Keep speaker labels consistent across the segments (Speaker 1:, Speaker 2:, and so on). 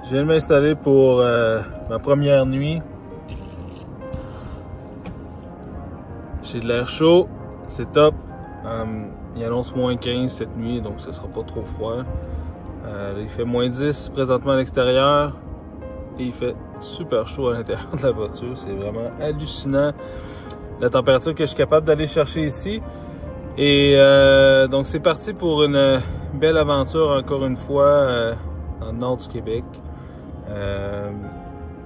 Speaker 1: Je viens de m'installer pour ma première nuit. J'ai de l'air chaud, c'est top. Il annonce moins 15 cette nuit, donc ce sera pas trop froid. Il fait moins 10 présentement à l'extérieur et il fait super chaud à l'intérieur de la voiture. C'est vraiment hallucinant la température que je suis capable d'aller chercher ici. Et donc c'est parti pour une belle aventure encore une fois dans le nord du Québec.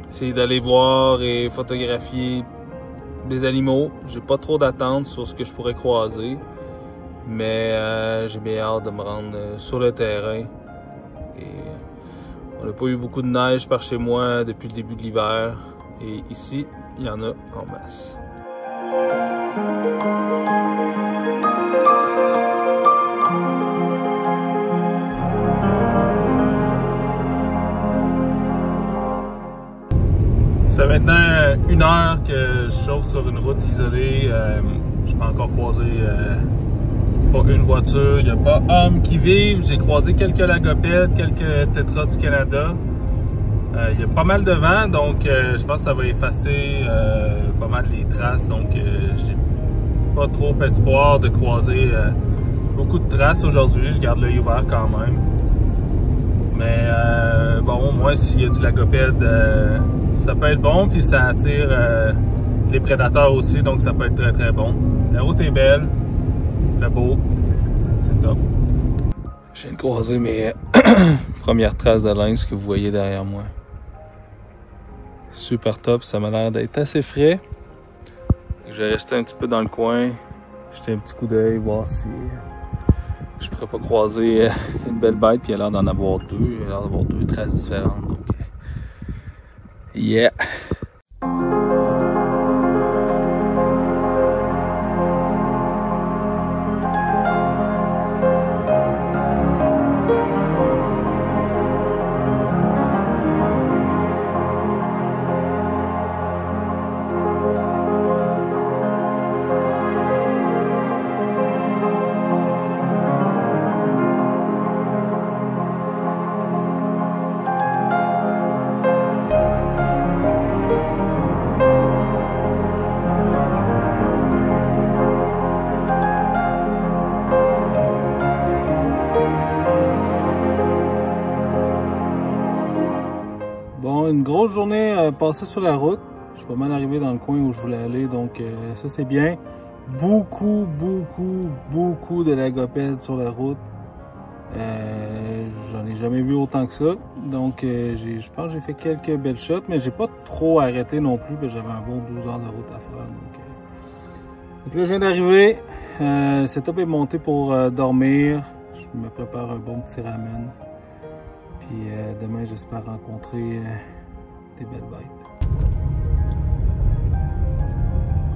Speaker 1: Essayer d'aller voir et photographier des animaux. J'ai pas trop d'attentes sur ce que je pourrais croiser, mais j'ai bien hâte de me rendre sur le terrain. Et on n'a pas eu beaucoup de neige par chez moi depuis le début de l'hiver, et ici il y en a en masse. Ça fait maintenant 1 heure que je chauffe sur une route isolée. Je peux encore croiser pas une voiture. Il n'y a pas homme qui vive. J'ai croisé quelques lagopèdes, quelques tétras du Canada. Il y a pas mal de vent, donc je pense que ça va effacer pas mal les traces. Donc j'ai pas trop espoir de croiser beaucoup de traces aujourd'hui. Je garde l'œil ouvert quand même. Mais bon, au moins s'il y a du lagopède, ça peut être bon, puis ça attire les prédateurs aussi, donc ça peut être très très bon. La route est belle, il fait beau, c'est top. Je viens de croiser mes premières traces de lynx que vous voyez derrière moi. Super top, ça m'a l'air d'être assez frais. Je vais rester un petit peu dans le coin, jeter un petit coup d'œil, voir si je pourrais pas croiser une belle bête, puis il a l'air d'en avoir deux. Il a l'air d'avoir 2 traces différentes, donc yeah! Bon, une grosse journée passée sur la route. Je suis pas mal arrivé dans le coin où je voulais aller, donc ça c'est bien. Beaucoup de lagopèdes sur la route. J'en ai jamais vu autant que ça. Donc je pense que j'ai fait quelques belles shots, mais j'ai pas trop arrêté non plus, parce que j'avais un bon 12 heures de route à faire. Donc là je viens d'arriver. Le setup est monté pour dormir. Je me prépare un bon petit ramen. Puis demain, j'espère rencontrer des belles bêtes.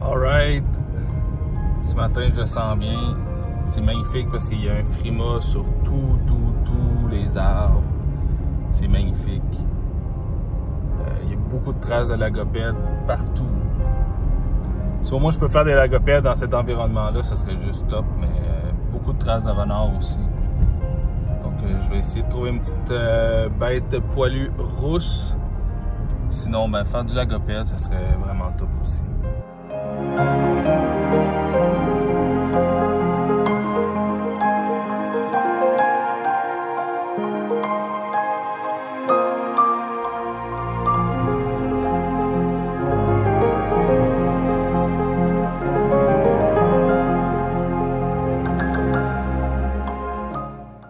Speaker 1: Alright. Ce matin, je le sens bien. C'est magnifique parce qu'il y a un frima sur tous les arbres. C'est magnifique. Il y a beaucoup de traces de lagopèdes partout. Si au moins je peux faire des lagopèdes dans cet environnement-là, ça serait juste top. Mais beaucoup de traces de renards aussi. Je vais essayer de trouver une petite bête poilue rousse. Sinon, ben, faire du lagopède, ça serait vraiment top aussi.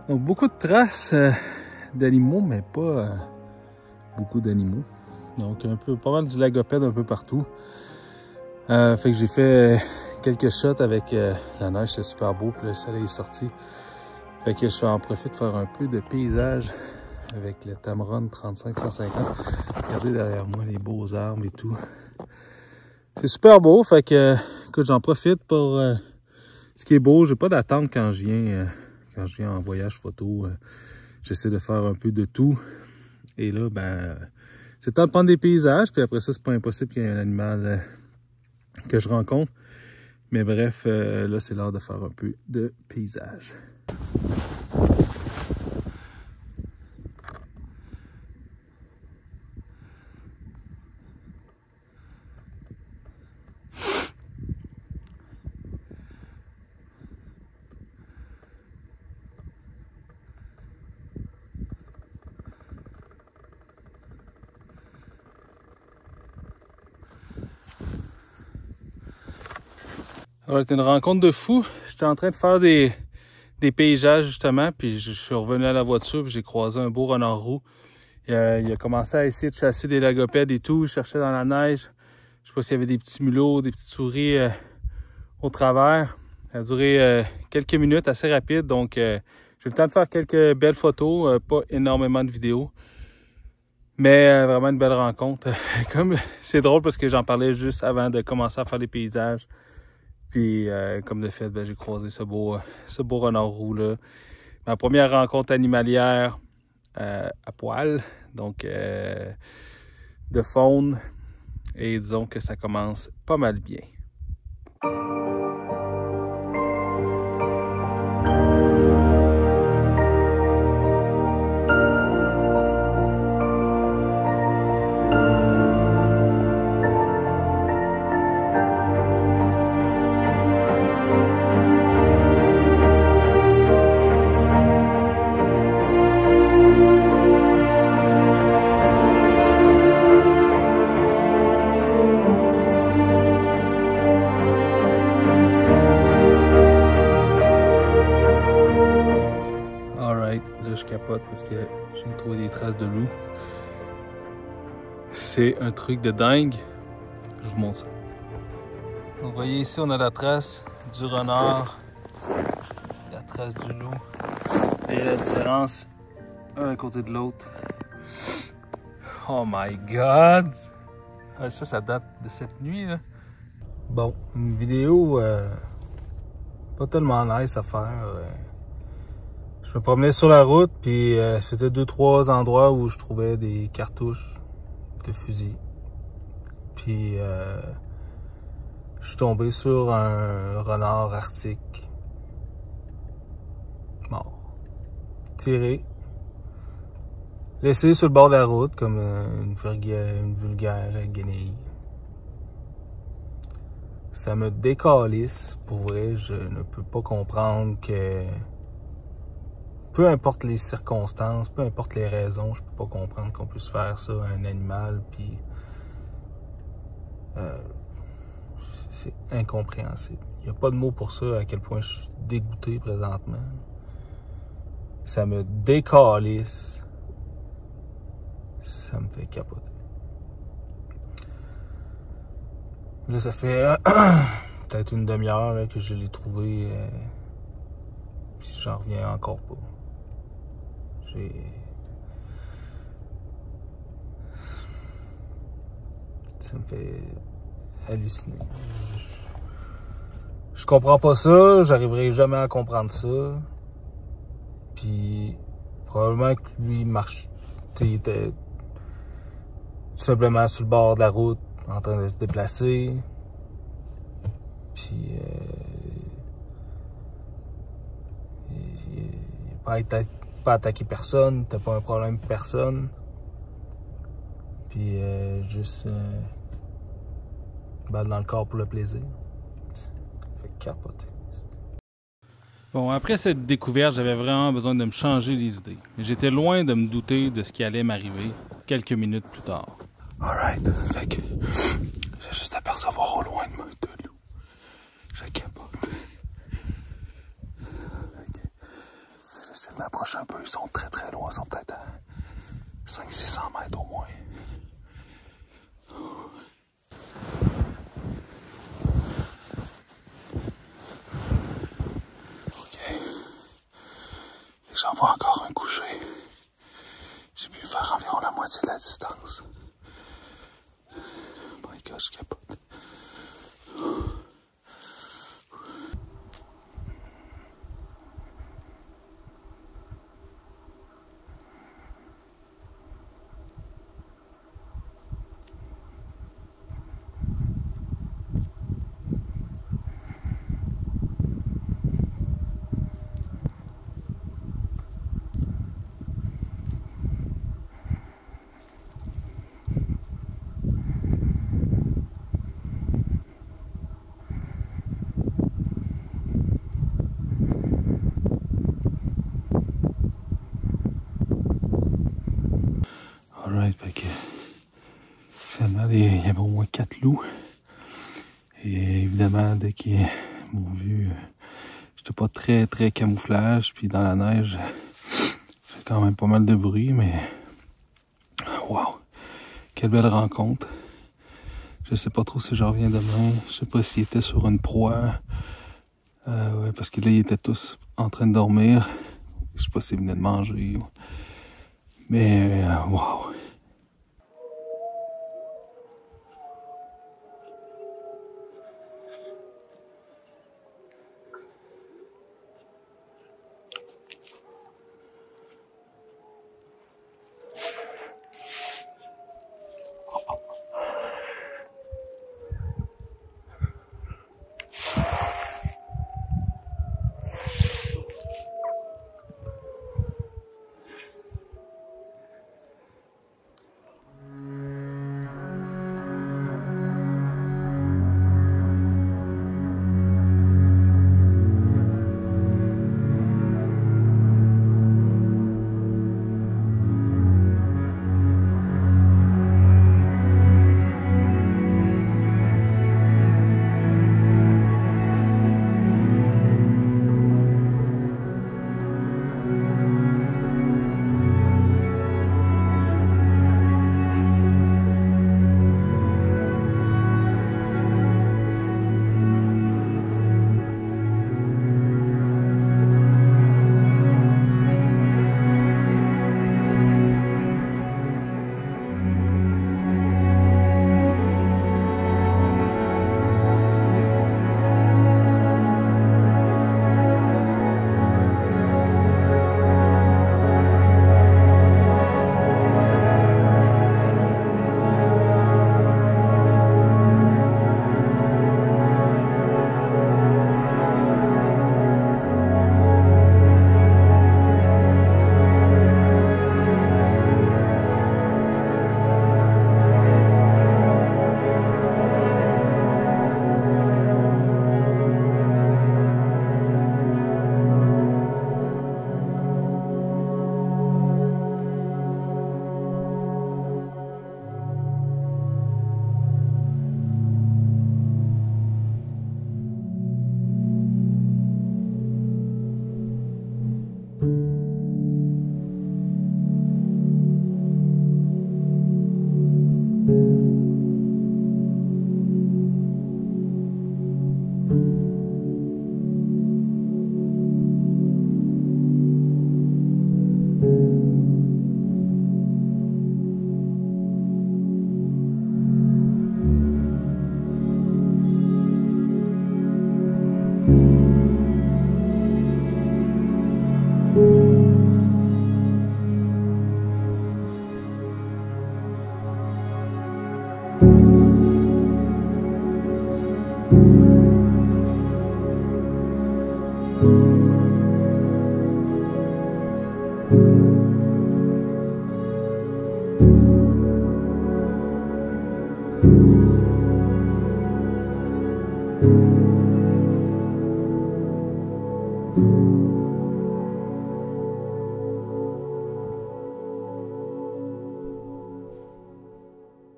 Speaker 1: Donc beaucoup de traces d'animaux, mais pas beaucoup d'animaux. Donc pas mal du lagopède un peu partout. Fait que j'ai fait quelques shots avec la neige, c'est super beau, puis le soleil est sorti. Fait que je en profite de faire un peu de paysage avec le Tamron 35-150. Regardez derrière moi les beaux arbres et tout. C'est super beau, fait que écoute, j'en profite pour ce qui est beau. J'ai pas d'attente quand je viens. Quand je viens en voyage photo, j'essaie de faire un peu de tout. Et là, ben, c'est le temps de prendre des paysages. Puis après ça, c'est pas impossible qu'il y ait un animal que je rencontre. Mais bref, là, c'est l'heure de faire un peu de paysage. Alors, c'était une rencontre de fou. J'étais en train de faire des paysages, justement, puis je suis revenu à la voiture, puis j'ai croisé un beau renard roux. Il a commencé à essayer de chasser des lagopèdes et tout. Il cherchait dans la neige. Je sais pas s'il y avait des petits mulots, des petites souris au travers. Ça a duré quelques minutes, assez rapide. Donc, j'ai eu le temps de faire quelques belles photos. Pas énormément de vidéos. Mais vraiment une belle rencontre. Comme c'est drôle parce que j'en parlais juste avant de commencer à faire des paysages. Puis, comme de fait, j'ai croisé ce beau renard roux-là. Ma première rencontre animalière à poil, donc de faune. Et disons que ça commence pas mal bien. Là, je capote parce que j'ai trouvé des traces de loup. C'est un truc de dingue. Je vous montre ça. Donc, vous voyez ici, on a la trace du renard, la trace du loup. Et la différence, un à côté de l'autre. Oh my god! Ça date de cette nuit, là. Bon, une vidéo pas tellement nice à faire. Je me promenais sur la route, puis je faisais 2-3 endroits où je trouvais des cartouches de fusil. Puis je suis tombé sur un renard arctique mort, tiré, laissé sur le bord de la route comme une vulgaire guenille. Ça me décalisse, pour vrai. Je ne peux pas comprendre que peu importe les circonstances, peu importe les raisons, je peux pas comprendre qu'on puisse faire ça à un animal, puis c'est incompréhensible. Il n'y a pas de mots pour ça, à quel point je suis dégoûté présentement. Ça me décalisse. Ça me fait capoter. Là, ça fait peut-être une demi-heure que je l'ai trouvé, puis j'en reviens encore pas. Ça me fait halluciner. Je comprends pas ça, j'arriverai jamais à comprendre ça. Puis probablement que lui il était tout simplement sur le bord de la route, en train de se déplacer. Puis il n'a pas attaqué personne, t'as pas un problème avec personne. Puis juste balle dans le corps pour le plaisir. Ça fait capoter. Bon, après cette découverte, j'avais vraiment besoin de me changer les idées. J'étais loin de me douter de ce qui allait m'arriver quelques minutes plus tard. Alright, fait que j'ai juste apercevoir au loin de moi de loup. Je capote. J'essaie de m'approcher un peu, ils sont très très loin, ils sont peut-être à 500-600 mètres au moins. Ok. J'en vois encore un coucher. J'ai pu faire environ la moitié de la distance. My God, je capote. Alright, fait que finalement, il y avait au moins 4 loups. Et évidemment, dès qu'ils mon vieux, j'étais pas très camouflage, puis dans la neige, j'ai quand même pas mal de bruit, mais wow, quelle belle rencontre. Je sais pas trop si je reviens demain, je sais pas s'il était sur une proie, ouais, parce que là, ils étaient tous en train de dormir, je sais pas s'ils venaient de manger, mais wow.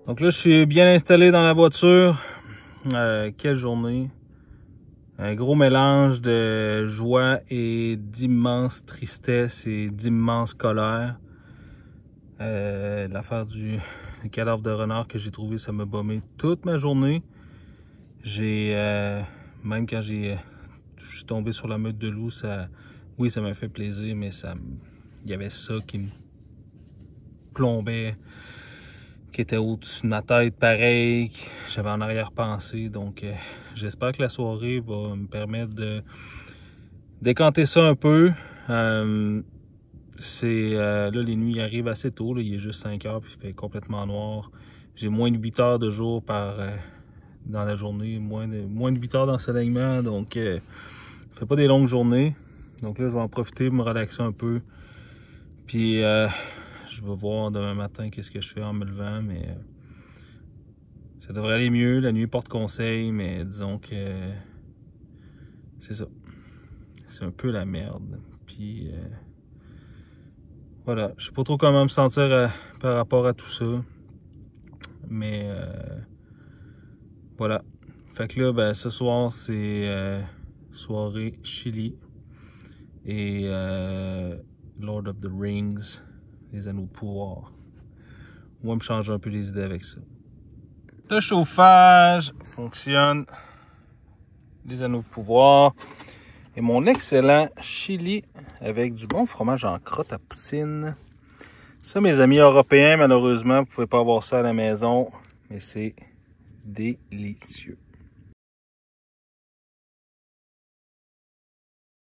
Speaker 1: Donc là, je suis bien installé dans la voiture. Quelle journée! Un gros mélange de joie et d'immense tristesse et d'immense colère. L'affaire du cadavre de renard que j'ai trouvé, ça m'a bombé toute ma journée. Même quand je suis tombé sur la meute de loups, oui, ça m'a fait plaisir, mais il y avait ça qui me plombait, qui était au-dessus de ma tête, pareil, que j'avais en arrière-pensée. Donc, j'espère que la soirée va me permettre de décanter ça un peu. Là, les nuits arrivent assez tôt. Là, il est juste 5 heures, puis il fait complètement noir. J'ai moins de 8 heures de jour dans la journée, moins de 8 heures d'ensoleillement. Donc, je fais pas des longues journées. Donc là, je vais en profiter pour me relaxer un peu. Puis, je vais voir demain matin qu'est-ce que je fais en me levant, mais ça devrait aller mieux. La nuit porte conseil, mais disons que c'est ça. C'est un peu la merde. Puis voilà, je sais pas trop comment me sentir par rapport à tout ça. Mais voilà. Fait que là, ben, ce soir, c'est soirée chili et Lord of the Rings, les anneaux de pouvoir. On va me changer un peu les idées avec ça. Le chauffage fonctionne. Les anneaux de pouvoir. Et mon excellent chili avec du bon fromage en crotte à poutine. Ça, mes amis européens, malheureusement, vous ne pouvez pas avoir ça à la maison, mais c'est délicieux.